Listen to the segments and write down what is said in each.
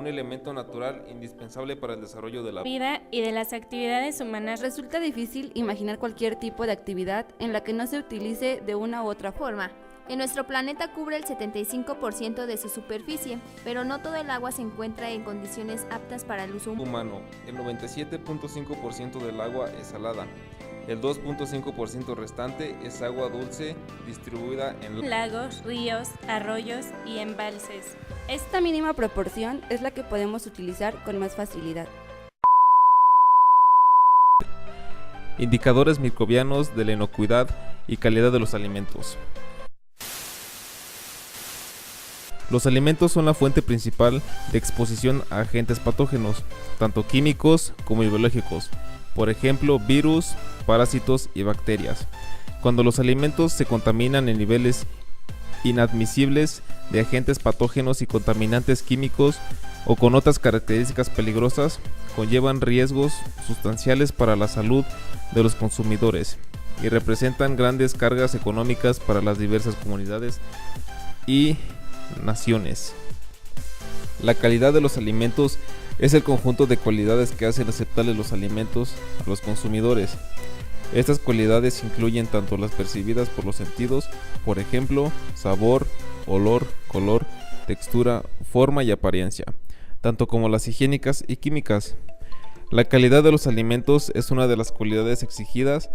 un elemento natural indispensable para el desarrollo de la vida y de las actividades humanas. Resulta difícil imaginar cualquier tipo de actividad en la que no se utilice de una u otra forma. En nuestro planeta cubre el 75% de su superficie, pero no todo el agua se encuentra en condiciones aptas para el uso humano. El 97.5% del agua es salada. El 2.5% restante es agua dulce distribuida en lagos, ríos, arroyos y embalses. Esta mínima proporción es la que podemos utilizar con más facilidad. Indicadores microbianos de la inocuidad y calidad de los alimentos. Los alimentos son la fuente principal de exposición a agentes patógenos, tanto químicos como biológicos, por ejemplo, virus, parásitos y bacterias. Cuando los alimentos se contaminan en niveles inadmisibles de agentes patógenos y contaminantes químicos o con otras características peligrosas, conllevan riesgos sustanciales para la salud de los consumidores y representan grandes cargas económicas para las diversas comunidades y naciones. La calidad de los alimentos es el conjunto de cualidades que hacen aceptables los alimentos a los consumidores. Estas cualidades incluyen tanto las percibidas por los sentidos, por ejemplo, sabor, olor, color, textura, forma y apariencia, tanto como las higiénicas y químicas. La calidad de los alimentos es una de las cualidades exigidas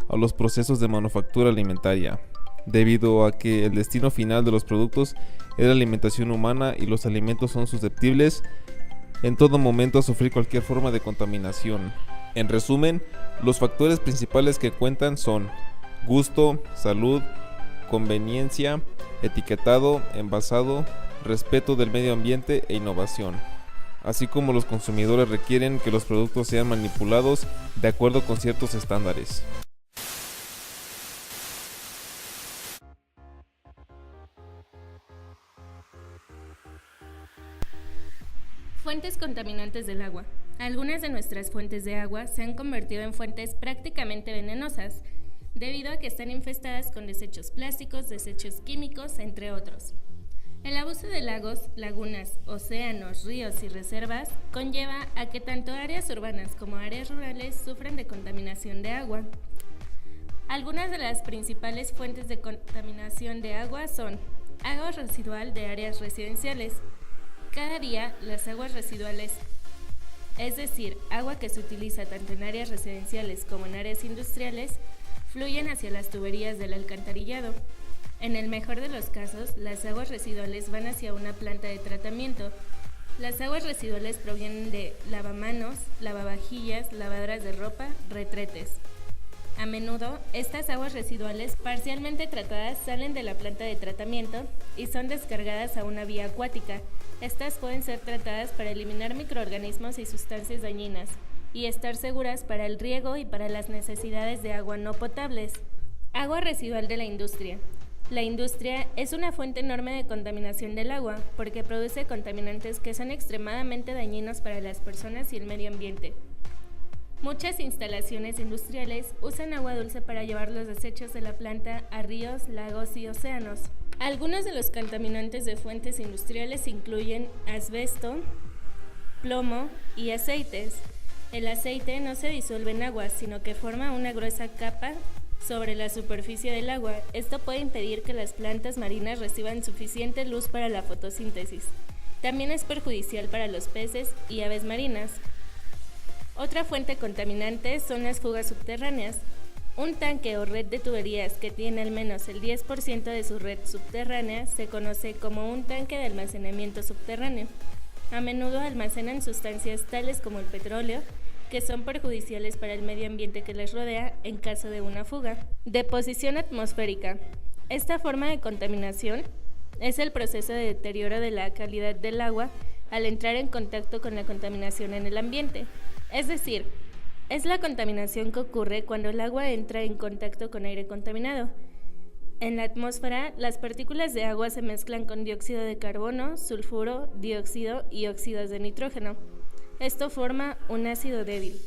a los procesos de manufactura alimentaria, debido a que el destino final de los productos es la alimentación humana y los alimentos son susceptibles en todo momento a sufrir cualquier forma de contaminación. En resumen, los factores principales que cuentan son gusto, salud, conveniencia, etiquetado, envasado, respeto del medio ambiente e innovación. Así como los consumidores requieren que los productos sean manipulados de acuerdo con ciertos estándares. Fuentes contaminantes del agua. Algunas de nuestras fuentes de agua se han convertido en fuentes prácticamente venenosas, debido a que están infestadas con desechos plásticos, desechos químicos, entre otros. El abuso de lagos, lagunas, océanos, ríos y reservas conlleva a que tanto áreas urbanas como áreas rurales sufren de contaminación de agua. Algunas de las principales fuentes de contaminación de agua son agua residual de áreas residenciales. Cada día, las aguas residuales, es decir, agua que se utiliza tanto en áreas residenciales como en áreas industriales, fluyen hacia las tuberías del alcantarillado. En el mejor de los casos, las aguas residuales van hacia una planta de tratamiento. Las aguas residuales provienen de lavamanos, lavavajillas, lavadoras de ropa, retretes. A menudo, estas aguas residuales parcialmente tratadas salen de la planta de tratamiento y son descargadas a una vía acuática. Estas pueden ser tratadas para eliminar microorganismos y sustancias dañinas y estar seguras para el riego y para las necesidades de agua no potables. Agua residual de la industria. La industria es una fuente enorme de contaminación del agua porque produce contaminantes que son extremadamente dañinos para las personas y el medio ambiente. Muchas instalaciones industriales usan agua dulce para llevar los desechos de la planta a ríos, lagos y océanos. Algunos de los contaminantes de fuentes industriales incluyen asbesto, plomo y aceites. El aceite no se disuelve en agua, sino que forma una gruesa capa sobre la superficie del agua. Esto puede impedir que las plantas marinas reciban suficiente luz para la fotosíntesis. También es perjudicial para los peces y aves marinas. Otra fuente contaminante son las fugas subterráneas. Un tanque o red de tuberías que tiene al menos el 10% de su red subterránea se conoce como un tanque de almacenamiento subterráneo. A menudo almacenan sustancias tales como el petróleo, que son perjudiciales para el medio ambiente que les rodea en caso de una fuga. Deposición atmosférica. Esta forma de contaminación es el proceso de deterioro de la calidad del agua al entrar en contacto con la contaminación en el ambiente. Es decir, es la contaminación que ocurre cuando el agua entra en contacto con aire contaminado. En la atmósfera, las partículas de agua se mezclan con dióxido de carbono, sulfuro, dióxido y óxidos de nitrógeno. Esto forma un ácido débil.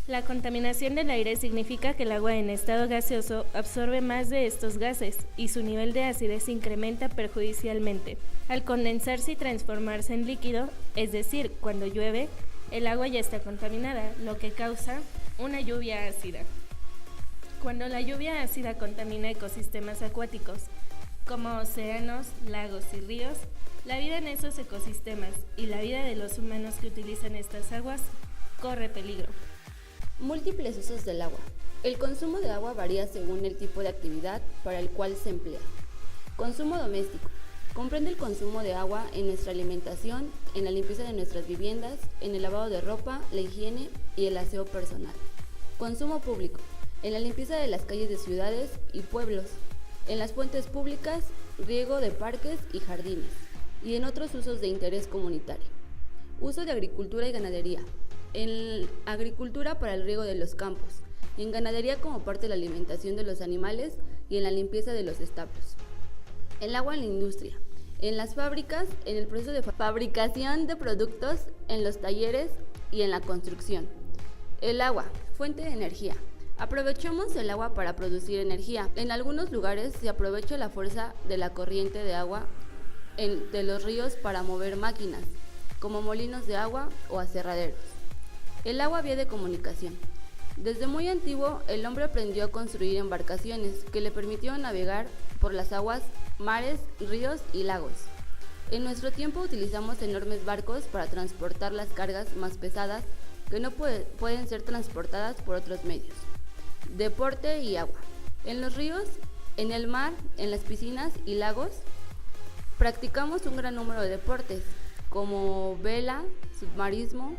La contaminación del aire significa que el agua en estado gaseoso absorbe más de estos gases y su nivel de acidez incrementa perjudicialmente. Al condensarse y transformarse en líquido, es decir, cuando llueve, el agua ya está contaminada, lo que causa una lluvia ácida. Cuando la lluvia ácida contamina ecosistemas acuáticos, como océanos, lagos y ríos, la vida en esos ecosistemas y la vida de los humanos que utilizan estas aguas corre peligro. Múltiples usos del agua. El consumo de agua varía según el tipo de actividad para el cual se emplea. Consumo doméstico. Comprende el consumo de agua en nuestra alimentación, en la limpieza de nuestras viviendas, en el lavado de ropa, la higiene y el aseo personal. Consumo público. En la limpieza de las calles de ciudades y pueblos, en las fuentes públicas, riego de parques y jardines, y en otros usos de interés comunitario. Uso de agricultura y ganadería. En agricultura para el riego de los campos, en ganadería como parte de la alimentación de los animales y en la limpieza de los establos. El agua en la industria, en las fábricas, en el proceso de fabricación de productos, en los talleres y en la construcción. El agua, fuente de energía. Aprovechamos el agua para producir energía. En algunos lugares se aprovecha la fuerza de la corriente de agua de los ríos para mover máquinas, como molinos de agua o aserraderos. El agua vía de comunicación. Desde muy antiguo, el hombre aprendió a construir embarcaciones que le permitieron navegar por las aguas, mares, ríos y lagos. En nuestro tiempo utilizamos enormes barcos para transportar las cargas más pesadas que no pueden ser transportadas por otros medios. Deporte y agua. En los ríos, en el mar, en las piscinas y lagos, practicamos un gran número de deportes, como vela, submarismo,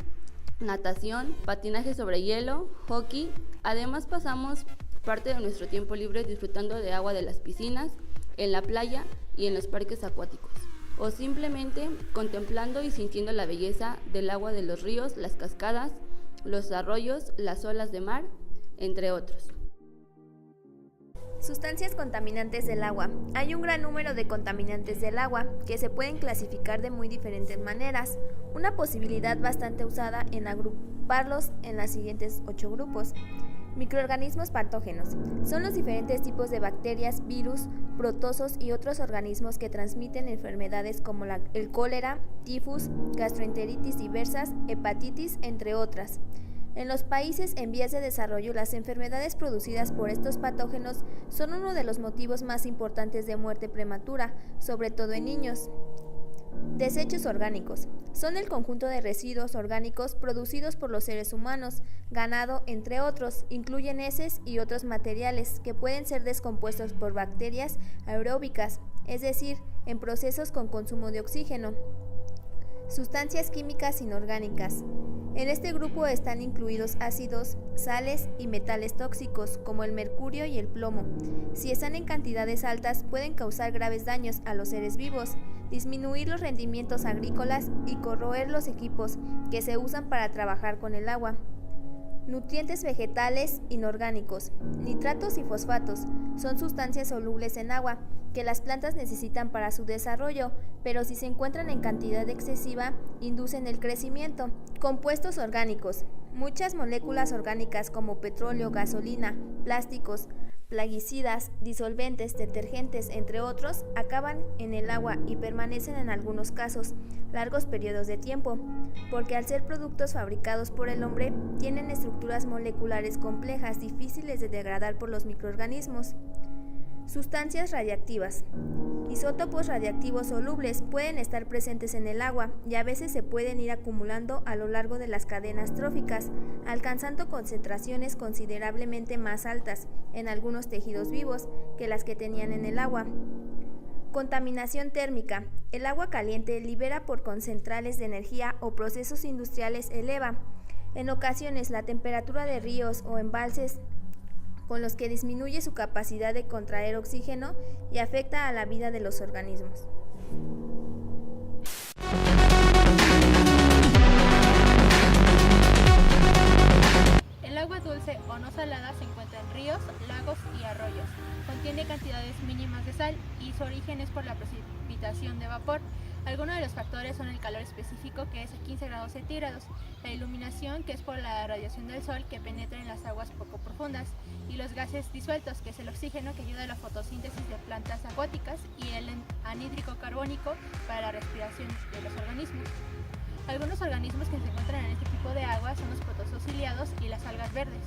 natación, patinaje sobre hielo, hockey. Además pasamos parte de nuestro tiempo libre disfrutando de agua de las piscinas, en la playa y en los parques acuáticos, o simplemente contemplando y sintiendo la belleza del agua de los ríos, las cascadas, los arroyos, las olas de mar, entre otros. Sustancias contaminantes del agua. Hay un gran número de contaminantes del agua que se pueden clasificar de muy diferentes maneras. Una posibilidad bastante usada en agruparlos en los siguientes 8 grupos. Microorganismos patógenos. Son los diferentes tipos de bacterias, virus, protozoos y otros organismos que transmiten enfermedades como el cólera, tifus, gastroenteritis diversas, hepatitis, entre otras. En los países en vías de desarrollo, las enfermedades producidas por estos patógenos son uno de los motivos más importantes de muerte prematura, sobre todo en niños. Desechos orgánicos. Son el conjunto de residuos orgánicos producidos por los seres humanos, ganado, entre otros. Incluyen heces y otros materiales que pueden ser descompuestos por bacterias aeróbicas, es decir, en procesos con consumo de oxígeno. Sustancias químicas inorgánicas. En este grupo están incluidos ácidos, sales y metales tóxicos como el mercurio y el plomo. Si están en cantidades altas pueden causar graves daños a los seres vivos, disminuir los rendimientos agrícolas y corroer los equipos que se usan para trabajar con el agua. Nutrientes vegetales inorgánicos. Nitratos y fosfatos son sustancias solubles en agua que las plantas necesitan para su desarrollo, pero si se encuentran en cantidad excesiva, inducen el crecimiento. Compuestos orgánicos. Muchas moléculas orgánicas como petróleo, gasolina, plásticos, plaguicidas, disolventes, detergentes, entre otros, acaban en el agua y permanecen en algunos casos largos periodos de tiempo, porque al ser productos fabricados por el hombre, tienen estructuras moleculares complejas difíciles de degradar por los microorganismos. Sustancias radiactivas. Isótopos radiactivos solubles pueden estar presentes en el agua y a veces se pueden ir acumulando a lo largo de las cadenas tróficas, alcanzando concentraciones considerablemente más altas en algunos tejidos vivos que las que tenían en el agua. Contaminación térmica. El agua caliente libera por concentrales de energía o procesos industriales eleva. En ocasiones la temperatura de ríos o embalses con los que disminuye su capacidad de contraer oxígeno y afecta a la vida de los organismos. El agua dulce o no salada se encuentra en ríos, lagos y arroyos. Contiene cantidades mínimas de sal y su origen es por la precipitación de vapor. Algunos de los factores son el calor específico, que es de 15 grados centígrados, la iluminación, que es por la radiación del sol que penetra en las aguas poco profundas, y los gases disueltos, que es el oxígeno que ayuda a la fotosíntesis de plantas acuáticas, y el anhídrico carbónico para la respiración de los organismos. Algunos organismos que se encuentran en este tipo de agua son los protozoos ciliados y las algas verdes.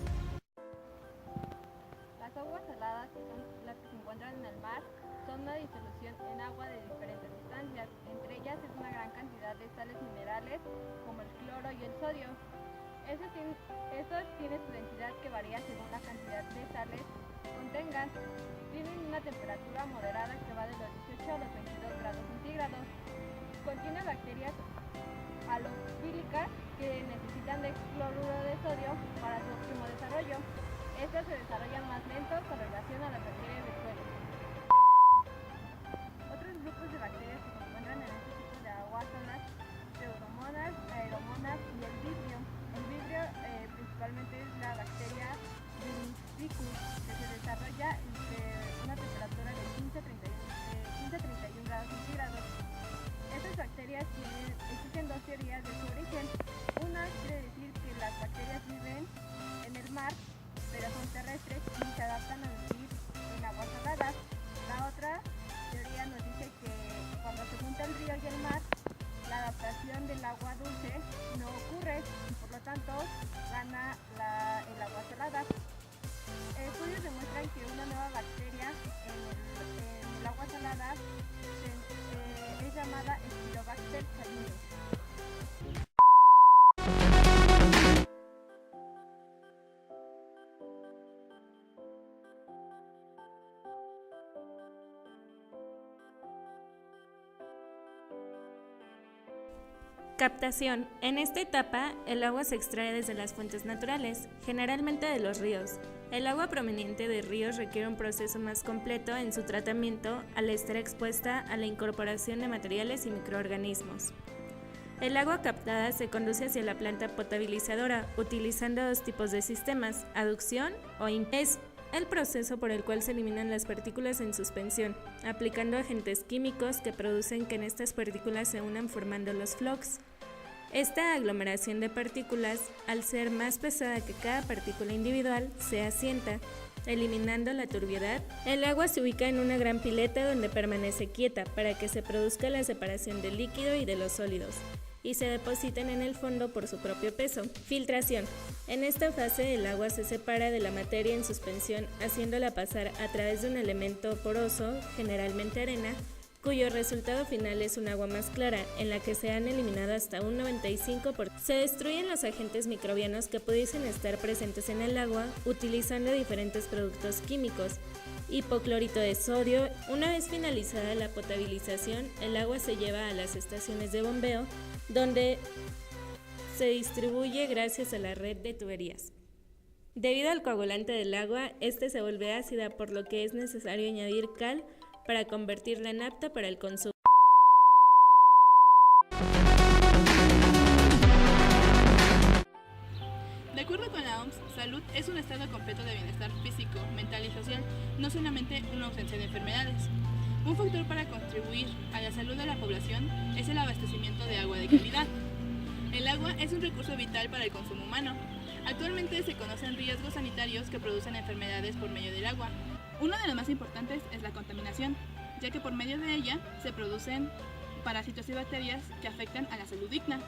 Las aguas saladas, que son las que se encuentran en el mar, son una disolución en agua de diferentes sustancias. Entre ellas es una gran cantidad de sales minerales como el cloro y el sodio. Estos tienen su densidad que varía según la cantidad de sales que contengan. Tienen una temperatura moderada que va de los 18 a los 22 grados centígrados. Contiene bacterias halofílicas que necesitan de cloruro de sodio para su óptimo desarrollo. Estas se desarrollan más lento con relación a las bacterias del suelo. Otros grupos de bacterias que se encuentran en este tipo de agua son las pseudomonas, aeromonas y el vibrio. El vibrio principalmente es la bacteria Bemixicus, que se desarrolla entre una temperatura de 15 a 31 grados centígrados. Estas bacterias existen dos teorías de su origen. Una quiere decir que las bacterias viven en el mar, pero son terrestres y se adaptan a vivir en aguas saladas. La otra teoría nos dice que cuando se junta el río y el mar, la adaptación del agua dulce no ocurre y por lo tanto gana el agua salada. Estudios demuestran que una nueva bacteria en el agua salada es llamada Stylobacter salinus. Captación. En esta etapa, el agua se extrae desde las fuentes naturales, generalmente de los ríos. El agua proveniente de ríos requiere un proceso más completo en su tratamiento al estar expuesta a la incorporación de materiales y microorganismos. El agua captada se conduce hacia la planta potabilizadora utilizando dos tipos de sistemas, aducción o es el proceso por el cual se eliminan las partículas en suspensión, aplicando agentes químicos que producen que en estas partículas se unan formando los flocs. Esta aglomeración de partículas, al ser más pesada que cada partícula individual, se asienta, eliminando la turbiedad. El agua se ubica en una gran pileta donde permanece quieta para que se produzca la separación del líquido y de los sólidos, y se depositan en el fondo por su propio peso. Filtración. En esta fase el agua se separa de la materia en suspensión, haciéndola pasar a través de un elemento poroso, generalmente arena, cuyo resultado final es un agua más clara, en la que se han eliminado hasta un 95%. Se destruyen los agentes microbianos que pudiesen estar presentes en el agua utilizando diferentes productos químicos. Hipoclorito de sodio. Una vez finalizada la potabilización, el agua se lleva a las estaciones de bombeo, donde se distribuye gracias a la red de tuberías. Debido al coagulante del agua, este se vuelve ácida, por lo que es necesario añadir cal para convertirla en apta para el consumo. De acuerdo con la OMS, salud es un estado completo de bienestar físico, mental y social, no solamente una ausencia de enfermedades. Un factor para contribuir a la salud de la población es el abastecimiento de agua de calidad. El agua es un recurso vital para el consumo humano. Actualmente se conocen riesgos sanitarios que producen enfermedades por medio del agua. Uno de los más importantes es la contaminación, ya que por medio de ella se producen parásitos y bacterias que afectan a la salud digna.